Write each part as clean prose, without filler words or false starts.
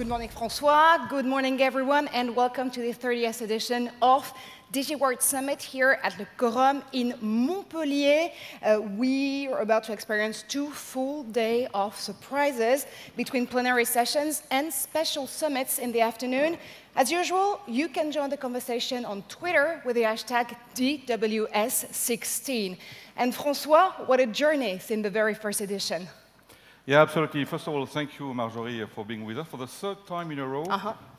Good morning, François. Good morning, everyone, and welcome to the 30th edition of DigiWorld Summit here at the Corum in Montpellier. We are about to experience 2 full days of surprises between plenary sessions and special summits in the afternoon. As usual, you can join the conversation on Twitter with the hashtag DWS16. And François, what a journey since the very first edition. Yeah, absolutely. First of all, thank you, Marjorie, for being with us for the 3rd time in a row.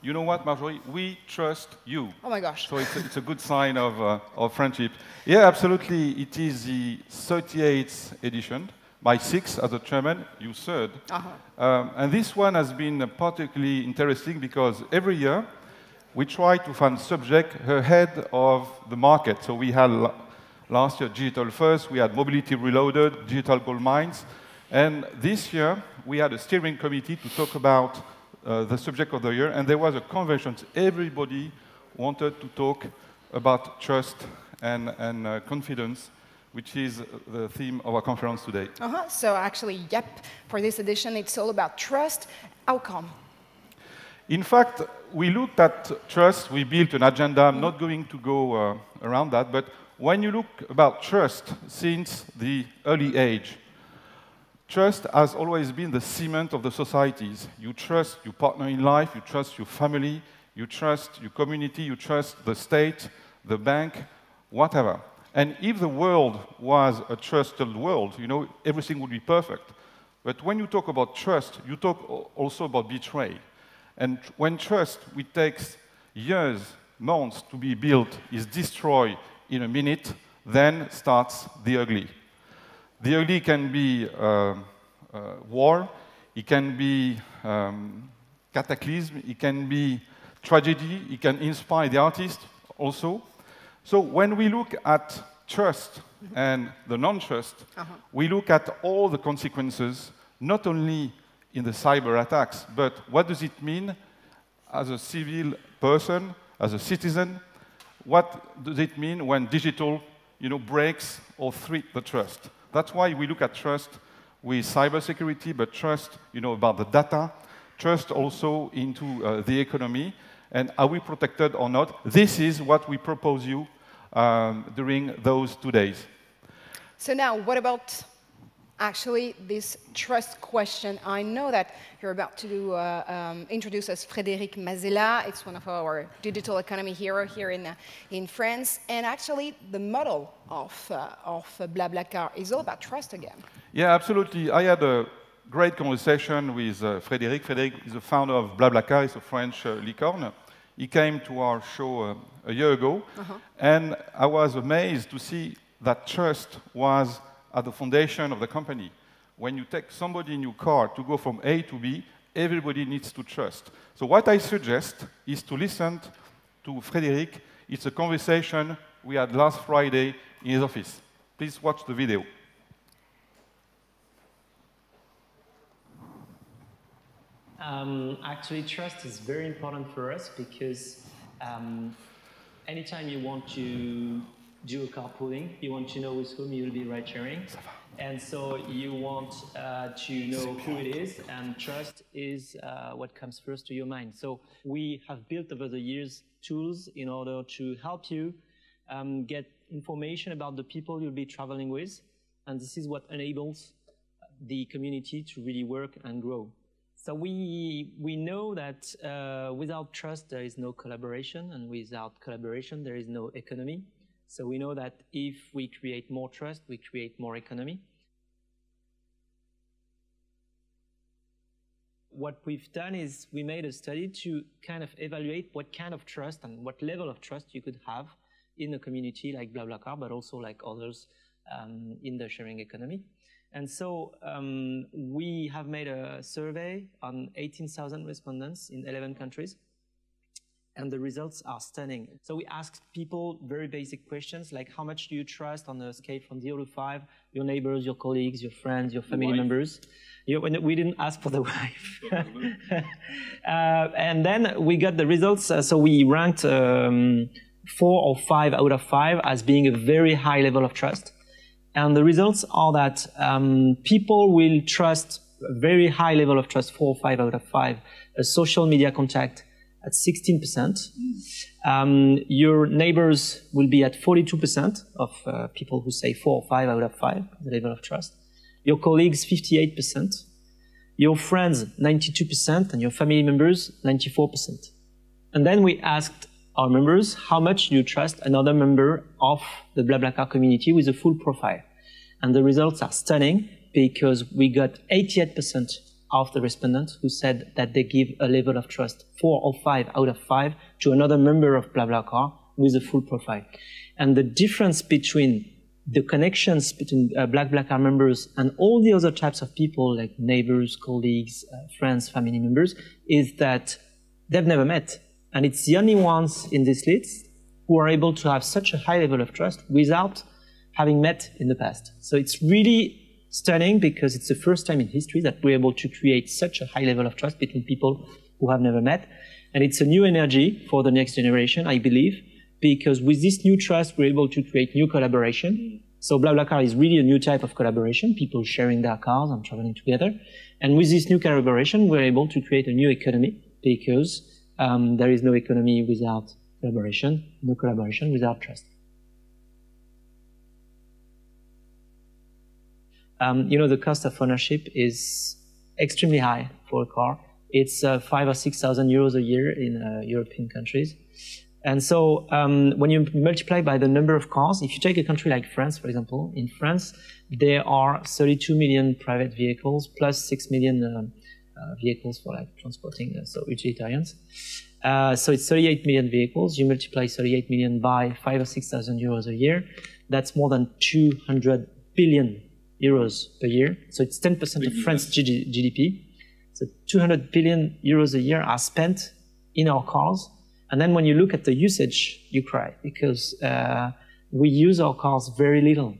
You know what, Marjorie? We trust you. Oh my gosh. So it's a good sign of friendship. Yeah, absolutely. It is the 38th edition. My 6th as a chairman, you 3rd. And this one has been particularly interesting because every year we try to find subject ahead of the market. So we had last year Digital First, we had Mobility Reloaded, Digital Gold Mines. And this year, we had a steering committee to talk about the subject of the year, and there was a convention. Everybody wanted to talk about trust and confidence, which is the theme of our conference today. So actually, yep, for this edition, it's all about trust. How come? In fact, we looked at trust. We built an agenda. I'm not going to go around that, but when you look about trust since the early age, trust has always been the cement of the societies. You trust your partner in life, you trust your family, you trust your community, you trust the state, the bank, whatever. And if the world was a trusted world, you know, everything would be perfect. But when you talk about trust, you talk also about betrayal. And when trust, which takes years, months to be built, is destroyed in a minute, then starts the ugly. The ugly can be war, it can be cataclysm, it can be tragedy, it can inspire the artist also. So when we look at trust and the non-trust, we look at all the consequences, not only in the cyber attacks, but what does it mean as a civil person, as a citizen? What does it mean when digital, breaks or threats the trust? That's why we look at trust with cybersecurity, but trust, about the data, trust also into the economy, and are we protected or not? This is what we propose you during those 2 days. So now, what about actually this trust question? I know that you're about to introduce us Frédéric Mazella. It's one of our digital economy heroes here in France. And actually, the model of BlaBlaCar is all about trust again. Yeah, absolutely. I had a great conversation with Frédéric. Frédéric is the founder of BlaBlaCar. He's a French licorne. He came to our show a year ago. And I was amazed to see that trust was at the foundation of the company. When you take somebody in your car to go from A to B, everybody needs to trust. So what I suggest is to listen to Frédéric. It's a conversation we had last Friday in his office. Please watch the video. Actually, trust is very important for us because anytime you want to do a carpooling, you want to know with whom you'll be ride-sharing, and so you want to know who it is, and trust is what comes first to your mind. So we have built over the years tools in order to help you get information about the people you'll be traveling with, and this is what enables the community to really work and grow. So we know that without trust there is no collaboration, and without collaboration there is no economy. So we know that if we create more trust, we create more economy. What we've done is we made a study to kind of evaluate what kind of trust and what level of trust you could have in a community like BlaBlaCar, but also like others in the sharing economy. And so we have made a survey on 18,000 respondents in 11 countries. And the results are stunning. So we asked people very basic questions like how much do you trust on a scale from 0 to 5, your neighbors, your colleagues, your friends, your family members. We didn't ask for the wife. And then we got the results. So we ranked 4 or 5 out of 5 as being a very high level of trust. And the results are that people will trust a very high level of trust, 4 or 5 out of 5, a social media contact at 16%. Your neighbors will be at 42% of people who say 4 or 5 out of 5, the level of trust. Your colleagues, 58%. Your friends, 92%, and your family members, 94%. And then we asked our members how much you trust another member of the BlaBlaCar community with a full profile. And the results are stunning because we got 88% of the respondents who said that they give a level of trust 4 or 5 out of 5 to another member of BlaBlaCar with a full profile. And the difference between the connections between BlaBlaCar members and all the other types of people like neighbors, colleagues, friends, family members is that they've never met. And it's the only ones in this list who are able to have such a high level of trust without having met in the past. So it's really stunning because it's the first time in history that we're able to create such a high level of trust between people who have never met. And it's a new energy for the next generation, I believe, because with this new trust, we're able to create new collaboration. So BlaBlaCar is really a new type of collaboration, people sharing their cars and traveling together. And with this new collaboration, we're able to create a new economy because there is no economy without collaboration, no collaboration without trust. You know, the cost of ownership is extremely high for a car. It's 5,000 or 6,000 euros a year in European countries. And so when you multiply by the number of cars, if you take a country like France, for example, in France, there are 32 million private vehicles plus 6 million vehicles for like transporting, so utilitarians. So it's 38 million vehicles. You multiply 38 million by 5,000 or 6,000 euros a year. That's more than 200 billion euros per year. So it's 10% of France's GDP. So 200 billion euros a year are spent in our cars. And then when you look at the usage, you cry because we use our cars very little.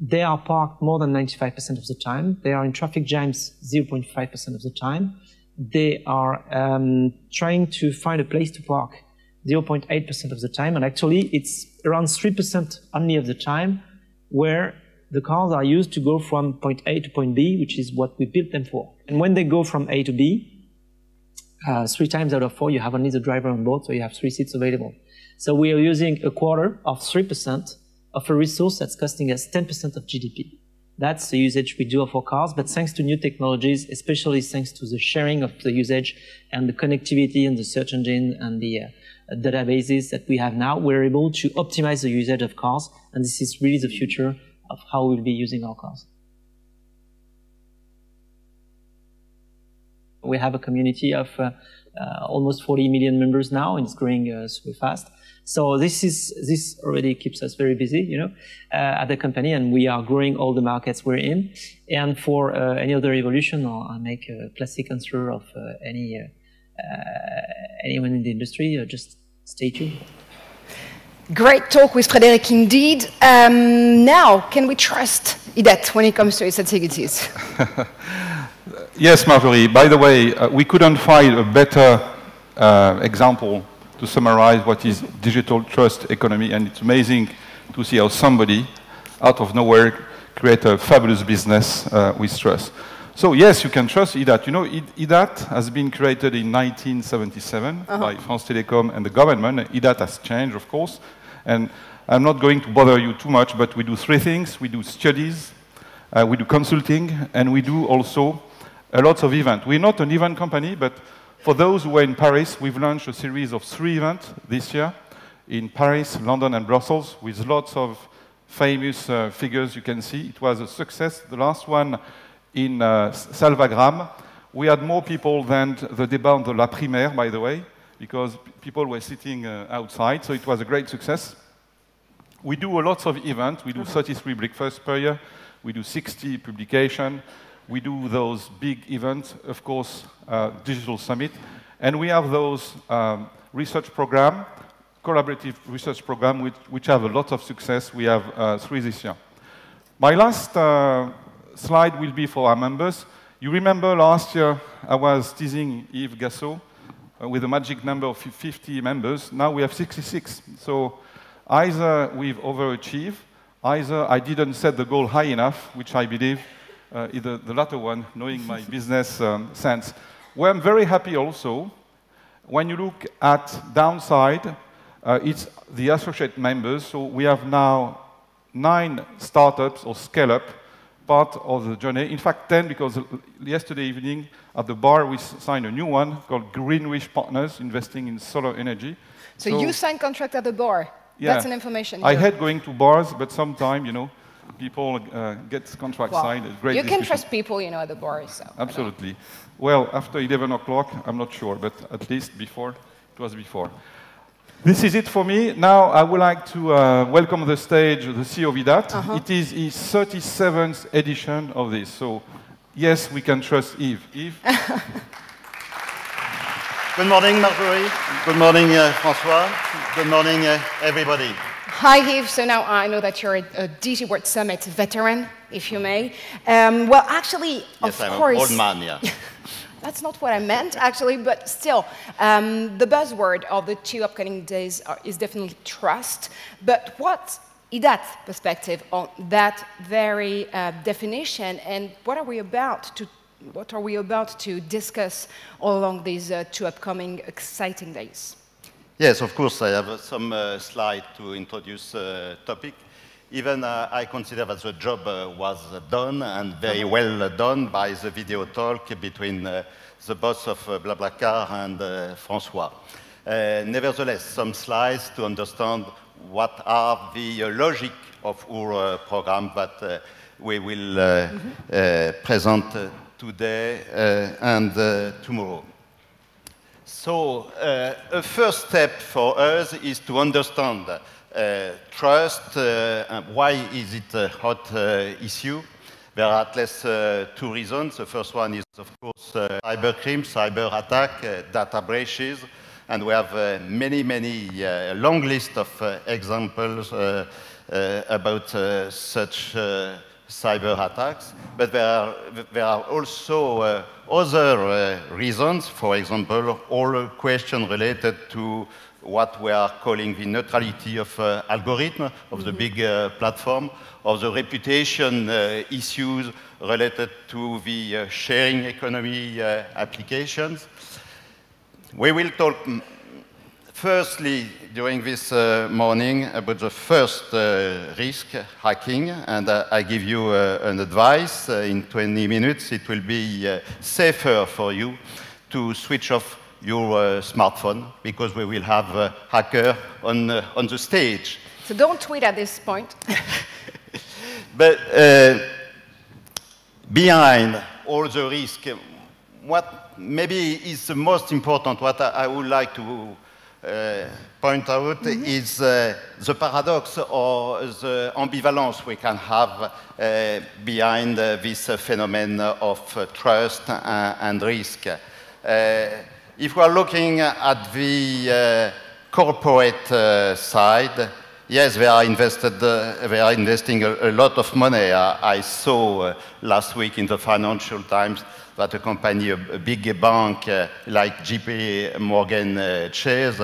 They are parked more than 95% of the time. They are in traffic jams 0.5% of the time. They are trying to find a place to park 0.8% of the time. And actually, it's around 3% only of the time where the cars are used to go from point A to point B, which is what we built them for. And when they go from A to B, 3 times out of 4, you have only the driver on board, so you have 3 seats available. So we are using a quarter of 3% of a resource that's costing us 10% of GDP. That's the usage we do of our cars, but thanks to new technologies, especially thanks to the sharing of the usage and the connectivity and the search engine and the databases that we have now, we're able to optimize the usage of cars, and this is really the future of how we'll be using our cars. We have a community of almost 40 million members now, and it's growing super fast. So this already keeps us very busy, you know, at the company, and we are growing all the markets we're in. And for any other evolution, I'll make a classic answer of anyone in the industry. Just stay tuned. Great talk with Frédéric indeed. Now, can we trust IDATE when it comes to its activities? Yes, Marjorie. By the way, we couldn't find a better example to summarize what is digital trust economy, and it's amazing to see how somebody out of nowhere create a fabulous business with trust. So yes, you can trust IDATE. You know, IDATE has been created in 1977 by France Télécom and the government. IDATE has changed, of course, and I'm not going to bother you too much, but we do 3 things. We do studies, we do consulting, and we do also a lot of events. We're not an event company, but for those who are in Paris, we've launched a series of 3 events this year in Paris, London, and Brussels with lots of famous figures you can see. It was a success. The last one in Salvagram, we had more people than the débat de la primaire, by the way, because people were sitting outside, so it was a great success. We do a lot of events. We do 33 breakfasts per year. We do 60 publications. We do those big events, of course, Digital Summit. And we have those research programs, collaborative research programs, which have a lot of success. We have 3 this year. My last slide will be for our members. You remember last year I was teasing Yves GASSOT with a magic number of 50 members. Now we have 66. So either we've overachieved, either I didn't set the goal high enough, which I believe either the latter one, knowing my business sense, Where I'm very happy also, when you look at downside, it's the associate members. So we have now 9 startups or scale-up part of the journey. In fact, 10, because yesterday evening at the bar we signed a new one called Greenwich Partners, investing in solar energy. So you signed contract at the bar. Yeah. That's an information. I hate going to bars, but sometimes, you know, people get contracts signed. Great you discussion. can trust people, you know, at the bar. So, absolutely. Well, after 11 o'clock, I'm not sure, but at least before, it was before. This is it for me. Now I would like to welcome on the stage the CEO of IDATE. It is his 37th edition of this. So, yes, we can trust Yves. Yves? Good morning, Marjorie. Good morning, François. Good morning, everybody. Hi, Yves. So now I know that you're a DigiWorld Summit veteran, if you may. Well, actually, yes, of I'm course. An old man, yeah. That's not what I meant, actually, but still, the buzzword of the 2 upcoming days is definitely trust. But what's IDATE's perspective on that very definition, and what are we about to discuss all along these 2 upcoming exciting days? Yes, of course, I have some slides to introduce the topic. Even I consider that the job was done, and very well done, by the video talk between the boss of BlaBlaCar and François. Nevertheless, some slides to understand what are the logic of our program that we will present today and tomorrow. So, a first step for us is to understand trust. Why is it a hot issue? There are at least 2 reasons. The first one is, of course, cybercrime, cyber attack, data breaches, and we have many long list of examples about such cyber attacks. But there are also other reasons. For example, all questions related to what we are calling the neutrality of algorithm of the big platform, of the reputation issues related to the sharing economy applications. We will talk firstly during this morning about the first risk, hacking, and I give you an advice. In 20 minutes it will be safer for you to switch off your smartphone, because we will have a hacker on the stage. So don't tweet at this point. But behind all the risk, what maybe is the most important, what I would like to point out is the paradox or the ambivalence we can have behind this phenomenon of trust and risk. If we are looking at the corporate side, yes, they are investing a lot of money. I saw last week in the Financial Times that a company, a big bank like JP Morgan Chase,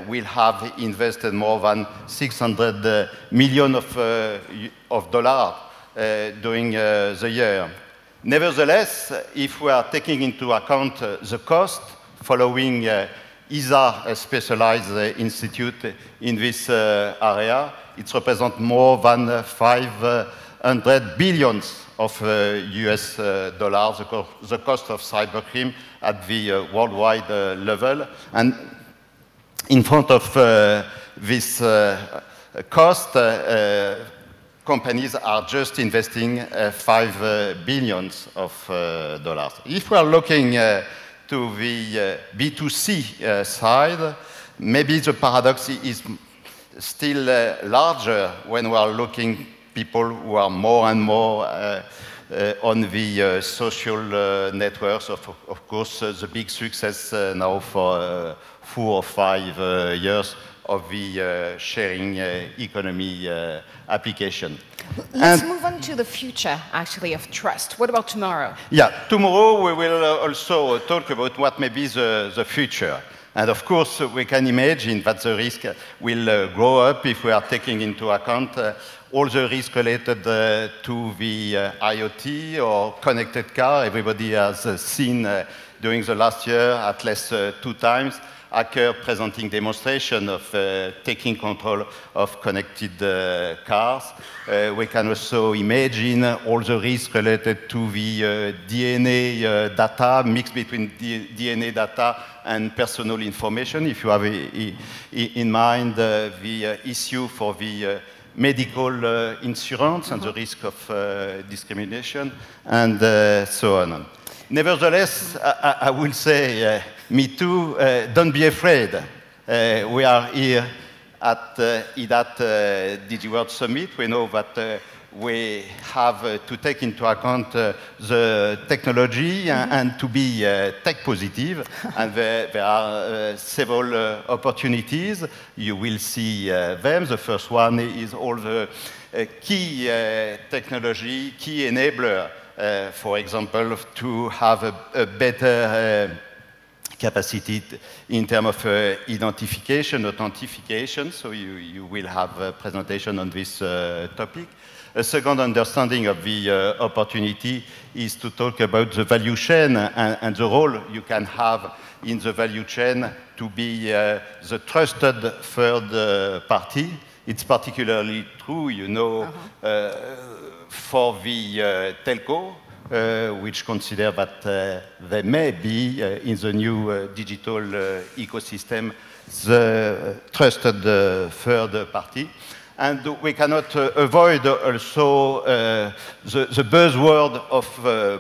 will have invested more than $600 million of dollars during the year. Nevertheless, if we are taking into account the cost following ESA, a specialized institute in this area, it represents more than 500 billion of US dollars, the cost of cybercrime at the worldwide level. And in front of this cost, companies are just investing $5 billion of dollars. If we are looking to the B2C side, maybe the paradox is still larger when we are looking people who are more and more on the social networks. Of course, the big success now for 4 or 5 years of the sharing economy application. Let's move on to the future, actually, of trust. What about tomorrow? Yeah, tomorrow we will also talk about what may be the future. And of course, we can imagine that the risk will grow up if we are taking into account all the risks related to the IoT or connected car. Everybody has seen during the last year, at least 2 times, hacker presenting demonstration of taking control of connected cars. We can also imagine all the risks related to the DNA data, mixed between DNA data and personal information. If you have in mind the issue for the medical insurance and the risk of discrimination, and so on. Nevertheless, I will say, me too, don't be afraid. We are here at IDATE DigiWorld Summit. We know that we have to take into account the technology and to be tech positive. And there are several opportunities. You will see them. The first one is all the key technology, key enabler, for example, to have a better capacity in terms of identification, authentication. So you will have a presentation on this topic. A second understanding of the opportunity is to talk about the value chain and the role you can have in the value chain to be the trusted third party. It's particularly true, you know, for the telco, which consider that they may be in the new digital ecosystem the trusted third party. And we cannot avoid also the buzzword of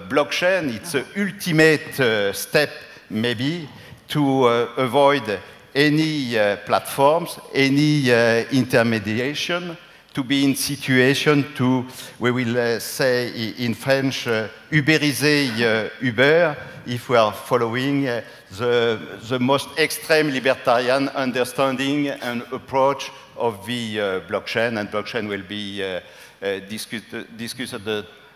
blockchain. It's the ultimate step, maybe, to avoid any platforms, any intermediation, to be in situation to, we will say in French, uberiser Uber, if we are following the most extreme libertarian understanding and approach of the blockchain, and blockchain will be discussed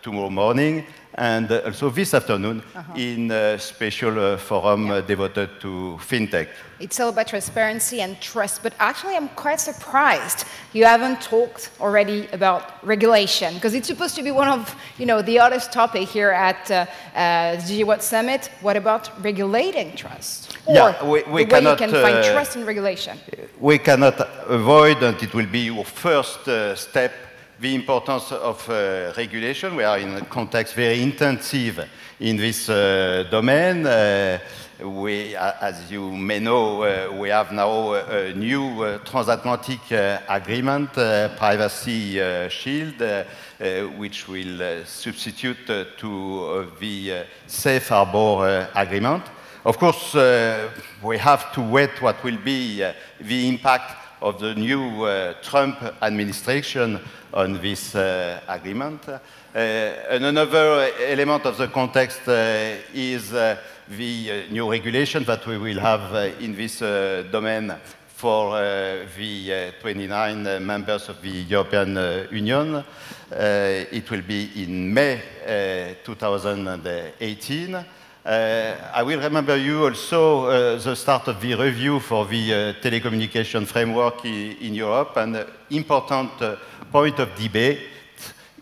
tomorrow morning, and also this afternoon in a special forum devoted to fintech. It's all about transparency and trust, but actually I'm quite surprised you haven't talked already about regulation, because it's supposed to be one of the hottest topic here at DigiWorld Summit. What about regulating trust? Yeah, or we the cannot, way you can find trust in regulation? We cannot avoid, and it will be your first step, the importance of regulation. We are in a context very intensive in this domain. As you may know, we have now a new transatlantic agreement, Privacy Shield, which will substitute to the Safe Harbor Agreement. Of course, we have to wait what will be the impact of the new Trump administration on this agreement. And another element of the context is the new regulation that we will have in this domain for the 29 members of the European Union. It will be in May 2018. I will remember you also the start of the review for the telecommunication framework in Europe, and an important point of debate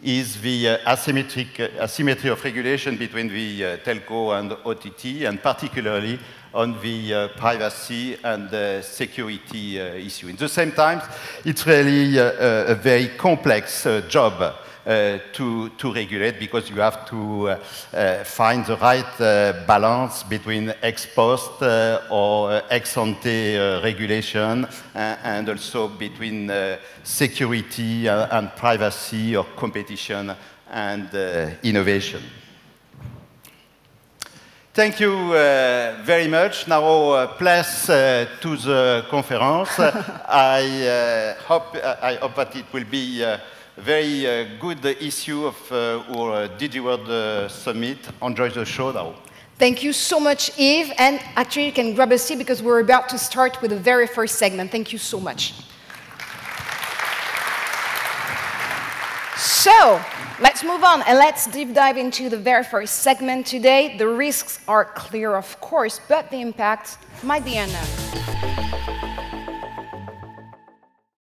is the asymmetry of regulation between the telco and OTT, and particularly on the privacy and security issue. At the same time, it's really a very complex job to regulate, because you have to find the right balance between ex post or ex ante regulation, and also between security and privacy, or competition and innovation. Thank you very much. Now, place to the conference. I hope that it will be a very good issue of our DigiWorld Summit. Enjoy the show now. Thank you so much, Yves. And actually, you can grab a seat, because we're about to start with the very first segment. Thank you so much. So, let's move on and let's deep dive into the very first segment today. The risks are clear, of course, but the impact might be unknown.